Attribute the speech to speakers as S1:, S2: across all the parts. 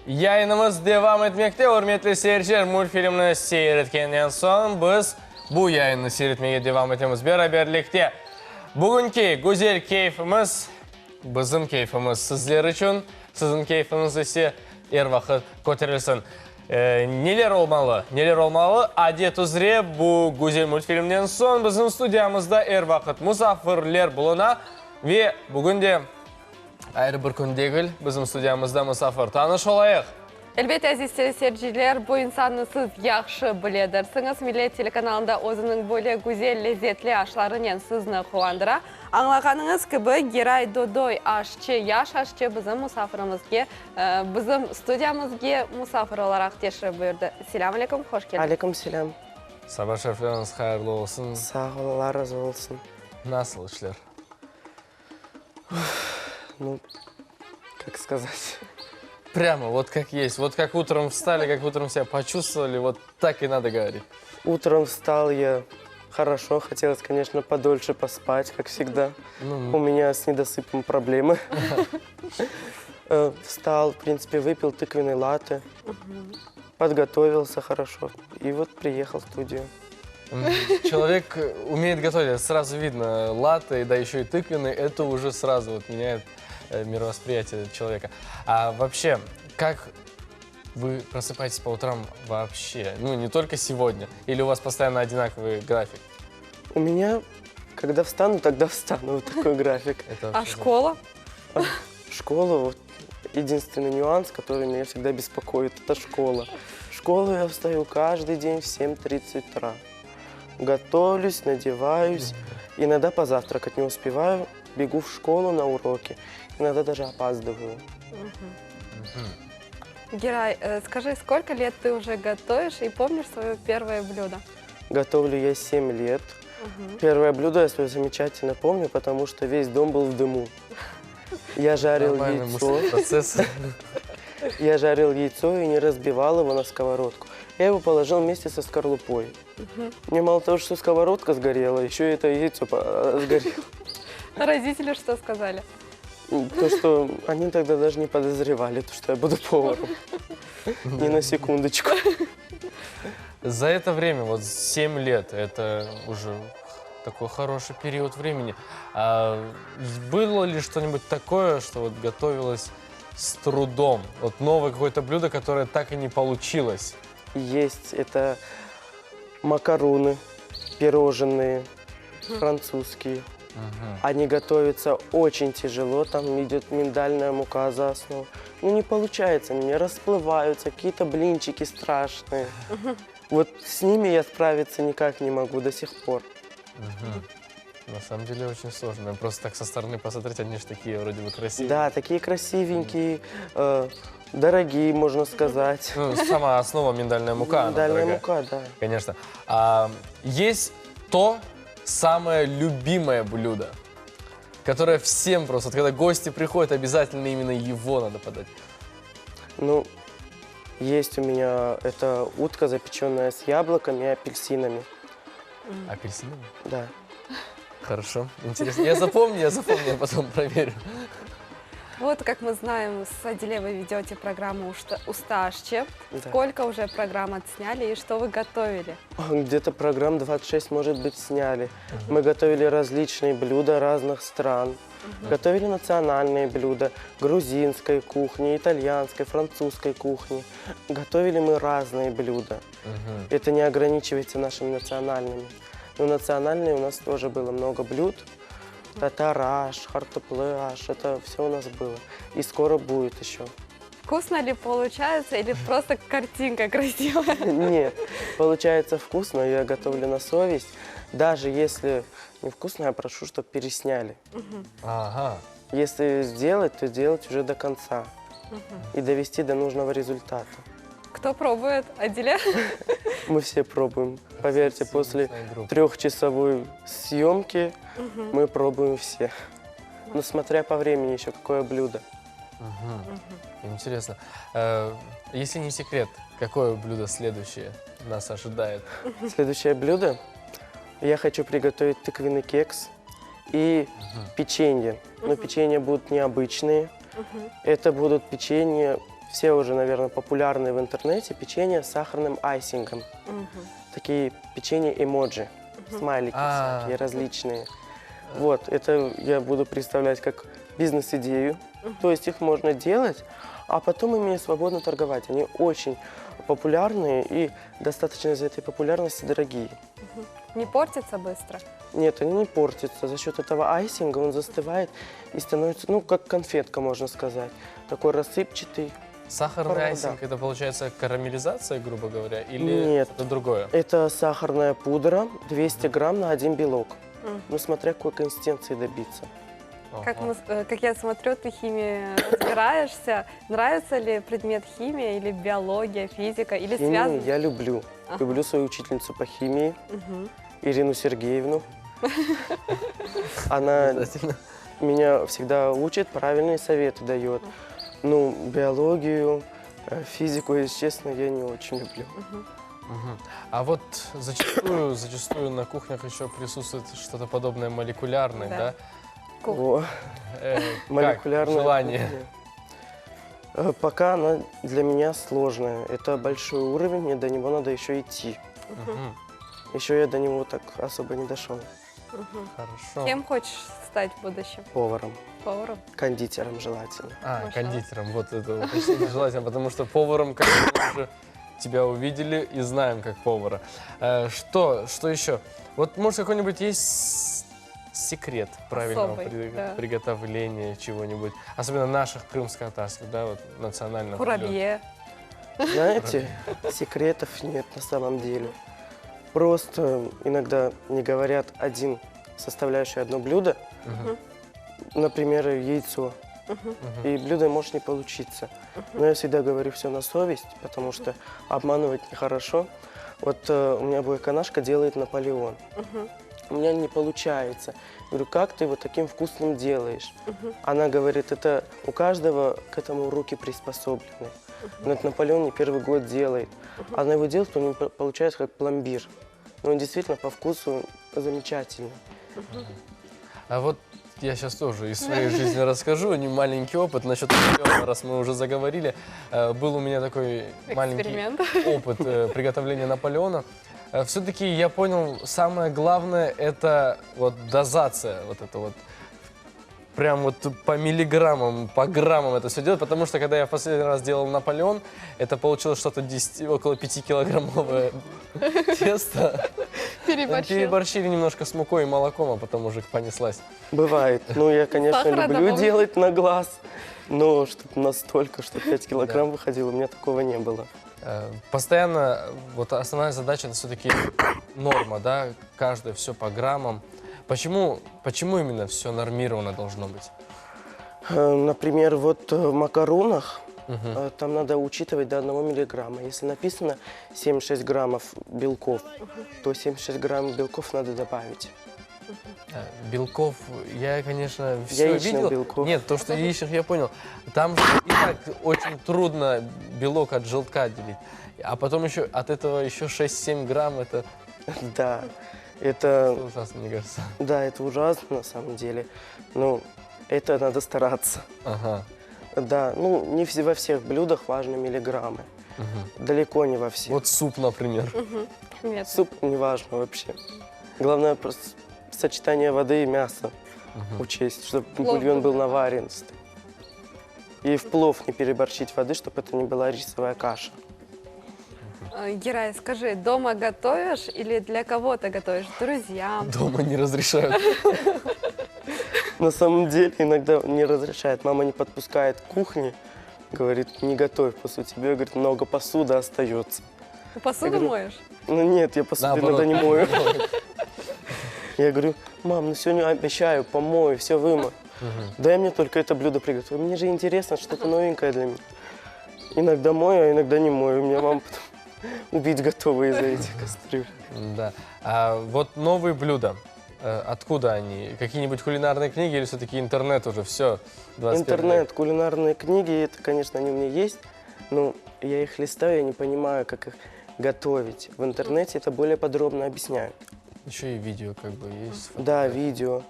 S1: Yayınımız devam etmekte. Hürmetli seyirciler, multfilmini seyretkenden soň biz bu yayını seyretmeye devam etimiz. Beraberlikte bugünkü güzel keyfimiz, bizim keyfimiz sizler için, sizin keyfiniz ise her vakit kötürülsün. Neler olmalı? Neler olmalı? Adet üzere bu güzel multfilmden soň bizim studiyamızda her vakit musafirler buluna ve bugün de ayrı bir gün değil, bizim studiyamızda musafir. Tanış olayıq.
S2: Elbette aziz seyirciler, bu insanı siz yaxşı biledirsiniz. Millet telekanalında özünün böyle güzel, lezzetli aşlarıyla sizni kuvandırır. Anlağanınız gibi Giray Dodoy aşçı, yaş aşçı bizim misafirimizge, bizim studiyamızga musafir olarak teşrif buyurdu. Selamun aleyküm, hoş geldiniz.
S3: Aleyküm selam.
S1: Sabah şerifleriniz hayırlı olsun.
S3: Sağ ol, Allah razı olsun.
S1: Nasıl işler?
S3: Ну, как сказать?
S1: Прямо, вот как есть. Вот как утром встали, как утром себя почувствовали, вот так и надо говорить.
S3: Утром встал я хорошо, хотелось, конечно, подольше поспать, как всегда. У меня с недосыпом проблемы. Встал, в принципе, выпил тыквенный латте, подготовился хорошо и вот приехал в студию.
S1: Человек умеет готовить, сразу видно. Латте, да еще и тыквенный, это уже сразу вот меняет мировосприятие человека. А вообще, как вы просыпаетесь по утрам вообще? Ну, не только сегодня. Или у вас постоянно одинаковый график?
S3: У меня, когда встану, тогда встану. Вот такой график.
S1: Это
S2: А
S1: вообще-
S2: школа?
S3: Школа, вот единственный нюанс, который меня всегда беспокоит, это школа. В школу я встаю каждый день в 7:30 утра. Готовлюсь, надеваюсь, иногда позавтракать не успеваю, бегу в школу на уроки, иногда даже опаздываю.
S2: Герай, скажи, сколько лет ты уже готовишь и помнишь свое первое блюдо?
S3: Готовлю я 7 лет. Первое блюдо я свое замечательно помню, потому что весь дом был в дыму. Я жарил
S1: Нормальный
S3: яйцо.
S1: мужской процесс.
S3: Я жарил яйцо и не разбивал его на сковородку. Я его положил вместе со скорлупой. Мне мало того, что сковородка сгорела, еще и это яйцо сгорело.
S2: Родители что сказали?
S3: То, что они тогда даже не подозревали, то, что я буду поваром. Ни на секундочку.
S1: За это время, вот 7 лет, это уже такой хороший период времени. А было ли что-нибудь такое, что вот готовилось с трудом? Вот новое какое-то блюдо, которое так и не получилось?
S3: Есть это макароны, пирожные, французские. Они готовятся очень тяжело, там идет миндальная мука за основу. Ну не получается, они мне расплываются, какие-то блинчики страшные. Вот с ними я справиться никак не могу до сих пор.
S1: На самом деле очень сложно. Просто так со стороны посмотреть, они же такие вроде бы красивые.
S3: Да, такие красивенькие, дорогие, можно сказать.
S1: Ну, сама основа миндальная мука, она
S3: Миндальная
S1: дорогая.
S3: мука, да.
S1: Конечно. А есть то самое любимое блюдо, которое всем просто, вот когда гости приходят, обязательно именно его надо подать.
S3: Ну, есть у меня это утка, запеченная с яблоками и апельсинами.
S1: Апельсиновый?
S3: Да.
S1: Хорошо, интересно. Я запомню, я потом проверю.
S2: Вот, как мы знаем, с Адиле вы ведете программу «Усташче».
S3: Да.
S2: Сколько уже программ отсняли и что вы готовили?
S3: Где-то программ 26, может быть, сняли. Мы готовили различные блюда разных стран. Готовили национальные блюда грузинской кухни, итальянской, французской кухни. Готовили мы разные блюда. Это не ограничивается нашими национальными. Но национальные у нас тоже было много блюд. Татараш, хартоплыаш, это все у нас было. И скоро будет еще.
S2: Вкусно ли получается или просто картинка красивая?
S3: Нет, получается вкусно, я готовлю на совесть. Даже если невкусно, я прошу, чтобы пересняли.
S1: Ага.
S3: Если сделать, то сделать уже до конца. И довести до нужного результата.
S2: Кто пробует? Адиле?
S3: Мы все пробуем. Поверьте, после
S1: Съемочная группа.
S3: 3-часовой съемки мы пробуем все. Но смотря по времени еще, какое блюдо.
S1: Интересно. Если не секрет, какое блюдо следующее нас ожидает?
S3: Следующее блюдо. Я хочу приготовить тыквенный кекс и печенье. Но печенья будут необычные. Это будут печенья все уже, наверное, популярные в интернете печенье с сахарным айсингом. Такие печенье эмоджи, смайлики всякие различные. Вот, это я буду представлять как бизнес-идею. То есть их можно делать, а потом ими свободно торговать. Они очень популярные и достаточно из-за этой популярности дорогие.
S2: Не портится быстро?
S3: Нет, они не портятся. За счет этого айсинга он застывает и становится, ну, как конфетка, можно сказать. Такой рассыпчатый.
S1: Сахарный
S3: Да.
S1: айсинг, это получается карамелизация, грубо говоря, или
S3: Нет.
S1: это другое?
S3: Это сахарная пудра, 200 грамм на 1 белок. Ну, смотря какой консистенции добиться.
S2: Как я смотрю, ты химией разбираешься. Нравится ли предмет химия или биология, физика, или
S3: Химию
S2: связано?
S3: я люблю. Люблю свою учительницу по химии, Ирину Сергеевну. Она
S1: Обязательно.
S3: меня всегда учит, правильные советы дает. Ну, биологию, физику, если честно, я не очень люблю.
S1: Мгм. А вот зачастую на кухнях еще присутствует что-то подобное молекулярное,
S2: Да.
S1: да?
S3: О,
S1: Как?
S3: молекулярная
S1: Желание.
S3: кухня. Пока она для меня сложная. Это большой уровень, мне до него надо еще идти.
S1: Мгм.
S3: Еще я до него так особо не дошел.
S1: Хорошо.
S2: Кем хочешь стать в будущем?
S3: Поваром,
S2: Поваром?
S3: кондитером желательно.
S1: А,
S2: Маша.
S1: кондитером, вот это уточнение желательно, потому что поваром, как мы уже тебя увидели и знаем как повара. Что еще? Вот, может, какой-нибудь есть секрет правильного
S2: Особый, да.
S1: приготовления чего-нибудь? Особенно наших крымско-татарских, да, вот национальных блюд.
S2: Курабье.
S3: Знаете, секретов нет на самом деле. Просто иногда не говорят один составляющий одно блюдо,
S1: Мгм.
S3: например, яйцо, и блюдо может не получиться. Но я всегда говорю все на совесть, потому что обманывать нехорошо. Вот у меня буйканашка делает Наполеон. У меня не получается. Я говорю, как ты вот таким вкусным делаешь? Она говорит, это у каждого к этому руки приспособлены. Но этот Наполеон не первый год делает. Она его делает, то у него получается как пломбир. Но он действительно по вкусу замечательный.
S1: А вот я сейчас тоже из своей жизни расскажу, не маленький опыт насчет Наполеона, раз мы уже заговорили. Был у меня такой маленький
S2: Эксперимент.
S1: опыт приготовления Наполеона. Все-таки я понял, самое главное это вот дозация, вот это вот. Прям вот по миллиграммам, по граммам это все делать, потому что когда я в последний раз делал Наполеон, это получилось что-то около 5-килограммовое тесто.
S2: Переборщил.
S1: Переборщили немножко с мукой и молоком, а потом уже понеслась.
S3: Бывает. Ну, я, конечно,
S2: Сахара
S3: люблю
S2: добавлю.
S3: делать на глаз, но чтобы настолько, что 5 килограмм выходило, у меня такого не было.
S1: Постоянно, вот основная задача это все-таки норма, да, каждое все по граммам. Почему именно все нормировано должно быть?
S3: Например, вот в макаронах там надо учитывать до 1 миллиграмма. Если написано 76 граммов белков, то 76 граммов белков надо добавить.
S1: Белков, я, конечно, все
S3: Яичных
S1: видел.
S3: белков.
S1: Нет, то, что яичных, я понял. Там же и так очень трудно белок от желтка отделить. А потом еще от этого еще 6-7 грамм, это
S3: Да, это,
S1: ужасно, мне кажется.
S3: да, это ужасно на самом деле. Ну, это надо стараться.
S1: Ага.
S3: Да, ну, не во всех блюдах важны миллиграммы. Далеко не во всех.
S1: Вот суп, например.
S2: Нет.
S3: Суп не важно вообще. Главное просто сочетание воды и мяса учесть, чтобы
S2: Плов
S3: бульон был
S2: был.
S3: наваренный. И в плов не переборщить воды, чтобы это не была рисовая каша.
S2: Герай, скажи, дома готовишь или для кого-то готовишь? Друзьям?
S1: Дома не разрешают.
S3: На самом деле иногда не разрешает. Мама не подпускает к кухне, говорит, не готовь после тебя, говорит, много посуды остается.
S2: Ты посуду
S3: Я говорю,
S2: моешь?
S3: Ну нет, я посуду
S1: Наоборот.
S3: иногда не мою. Я говорю, мам, ну сегодня обещаю, помою, все вымою. Дай мне только это блюдо приготовить. Мне же интересно, что-то новенькое для меня. Иногда мою, а иногда не мою. Меня мама потом убить готова из-за этих кастрюль.
S1: Да. А вот новые блюда. Откуда они? Какие-нибудь кулинарные книги или все-таки интернет уже? Все.
S3: Интернет, кулинарные книги, это, конечно, они у меня есть, но я их листаю, я не понимаю, как их готовить. В интернете это более подробно объясняют.
S1: Еще и видео как бы есть.
S3: Да, видео.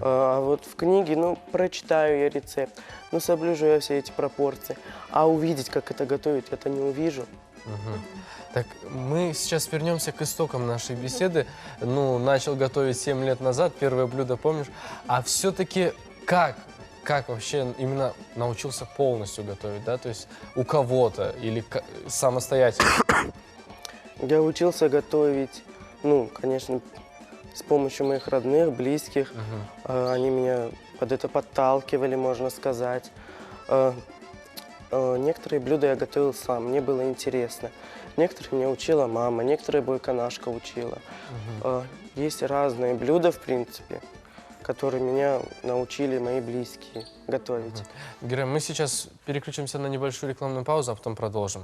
S3: А вот в книге, ну, прочитаю я рецепт, ну, соблюжу я все эти пропорции. А увидеть, как это готовить, это не увижу.
S1: Так, мы сейчас вернемся к истокам нашей беседы. Ну, начал готовить 7 лет назад, первое блюдо, помнишь? А все-таки как вообще именно научился полностью готовить, да? То есть у кого-то или самостоятельно?
S3: Я учился готовить, ну, конечно, с помощью моих родных, близких. Они меня под это подталкивали, можно сказать. Некоторые блюда я готовил сам, мне было интересно. Некоторые меня учила мама, некоторые бойконашка учила. Есть разные блюда, в принципе, которые меня научили мои близкие готовить.
S1: Гера, мы сейчас переключимся на небольшую рекламную паузу, а потом продолжим.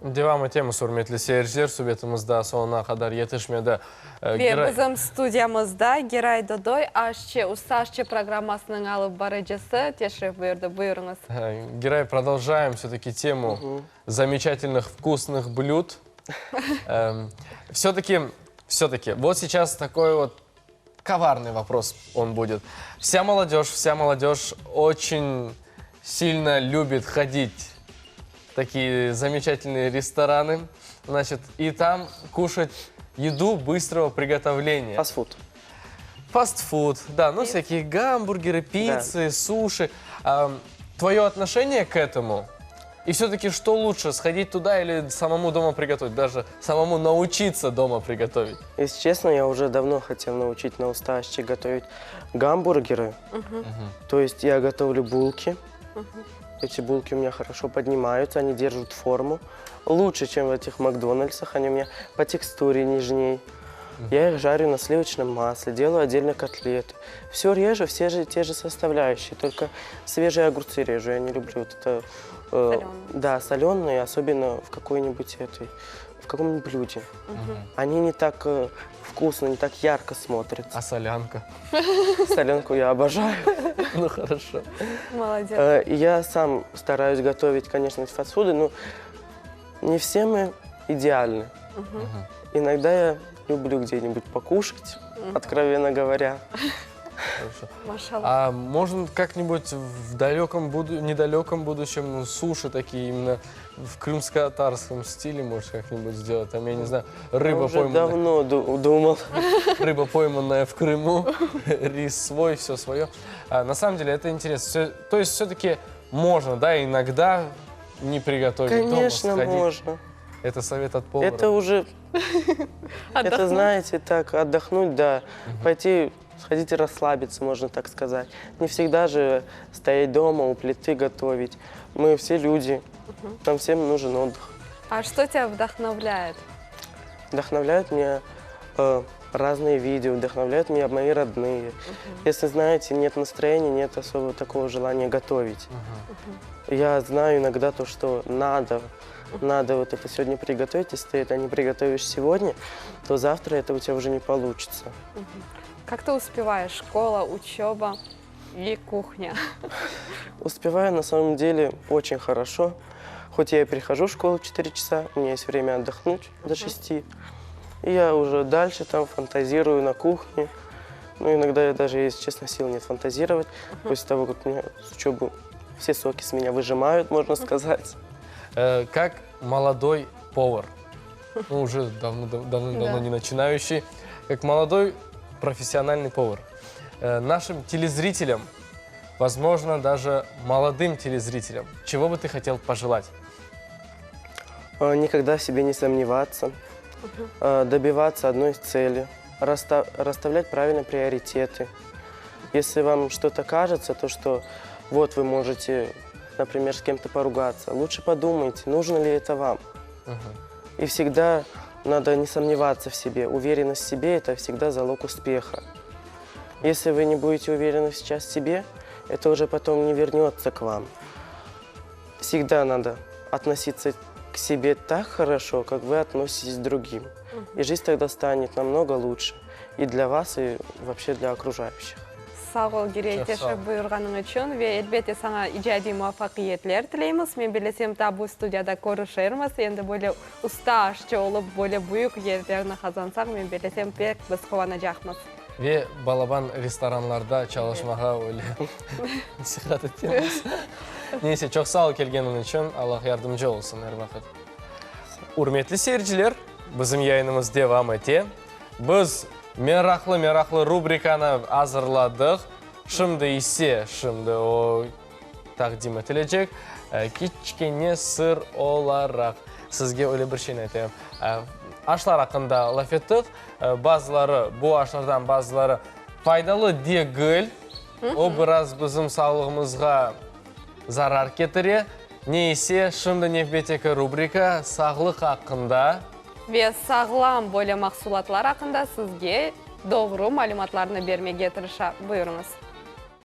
S1: Devamı etemiz hürmetli seyirciler. Sübyetimizde sonuna kadar yetişmedi.
S2: Ve bizim stüdyamızda Giray Dodoy, aşçı, ustaşçı программасының алып барыcısı. Teşrif buyurdu, buyurunuz.
S1: Герай, продолжаем все-таки тему замечательных вкусных блюд. Все-таки, вот сейчас такой вот коварный вопрос он будет. Вся молодежь очень сильно любит ходить в такие замечательные рестораны, значит, и там кушать еду быстрого приготовления.
S3: Фастфуд.
S1: Фастфуд, да, ну всякие гамбургеры, пиццы, суши. Твое отношение к этому? И все-таки что лучше, сходить туда или самому дома приготовить, даже самому научиться дома приготовить?
S3: Если честно, я уже давно хотел научить на усташче готовить гамбургеры. То есть я готовлю булки. Эти булки у меня хорошо поднимаются, они держат форму. Лучше, чем в этих Макдональдсах, они у меня по текстуре нежней. Я их жарю на сливочном масле, делаю отдельно котлеты. Все режу, все же те же составляющие, только свежие огурцы режу. Я не люблю вот это. Да, соленые, особенно в в каком-нибудь блюде. Они не так вкусно, не так ярко смотрятся.
S1: А солянка?
S3: Соленку я обожаю.
S1: Ну хорошо.
S2: Молодец.
S3: Я сам стараюсь готовить, конечно, эти фастфуды, но не все мы идеальны. Иногда я люблю где-нибудь покушать, откровенно говоря.
S1: Хорошо.
S2: Машаллах.
S1: А можно как-нибудь в недалеком будущем суши такие именно в крымско-татарском стиле, может, как-нибудь сделать? Там, я не знаю,
S3: Я
S1: рыба
S3: уже
S1: пойманная,
S3: давно думал.
S1: рыба пойманная в Крыму, рис свой, все свое. На самом деле это интересно. То есть все-таки можно, да, иногда не приготовить
S3: Конечно,
S1: дома, сходить.
S3: можно.
S1: Это совет от повара.
S3: Это уже, это, знаете, так, отдохнуть, да, пойти, сходить и расслабиться, можно так сказать. Не всегда же стоять дома у плиты готовить. Мы все люди, нам всем нужен отдых.
S2: А что тебя вдохновляет?
S3: Вдохновляют меня разные видео, вдохновляют меня мои родные. Если, знаете, нет настроения, нет особо такого желания готовить. Я знаю иногда то, что надо вот это сегодня приготовить. Если ты это не приготовишь сегодня, то завтра это у тебя уже не получится.
S2: Как ты успеваешь? Школа, учеба и кухня.
S3: Успеваю на самом деле очень хорошо. Хоть я и прихожу в школу в 4 часа, у меня есть время отдохнуть до 6. И я уже дальше там фантазирую на кухне. Ну, иногда я даже, если честно, сил нет фантазировать. После того, как меня с учебы все соки с меня выжимают, можно сказать.
S1: Как молодой повар, ну, уже давно не начинающий, как молодой профессиональный повар, нашим телезрителям, возможно, даже молодым телезрителям, чего бы ты хотел пожелать?
S3: Никогда в себе не сомневаться, добиваться одной цели, расставлять правильно приоритеты. Если вам что-то кажется, то что вот вы можете, например, с кем-то поругаться, лучше подумайте, нужно ли это вам. И всегда надо не сомневаться в себе. Уверенность в себе – это всегда залог успеха. Если вы не будете уверены сейчас в себе, это уже потом не вернется к вам. Всегда надо относиться к себе так хорошо, как вы относитесь к другим. И жизнь тогда станет намного лучше. И для вас, и вообще для окружающих.
S2: sağ ol Giray,
S1: Çok sağ ol.
S2: teşekkür buyurganın için ve elbette sana icadi muvaffakiyetler tileymiz. Men bilesem ta bu studiyada görüşürüz. Endi böyle usta aşçı olup böyle büyük yerlerini kazansak men bilesem pek biz kovanacakmız.
S1: Ve balaban restoranlarda çalışmağa öyle nasihat ediyoruz. Neyse çok sağ ol kelgenin için. Allah yardımcı olsun her vakit. Hürmetli seyirciler, bizim yayınımız devam etti. Biz meraklı rubrikanı hazırladık. Şimdi o takdim edilecek. Kichkene sır olarak sizge öyle bir şey aytayım. Aşlar hakkında laf ettik. Bu aşlardan bazıları faydalı değil. O biraz bizim sağlığımıza zarar getirir. Neyse, şimdi nefbeteki rubrika sağlık hakkında.
S2: Ve sağlam böyle mahsulatlar hakkında sizge doğru malumatlarını vermeye getirişe buyurunuz.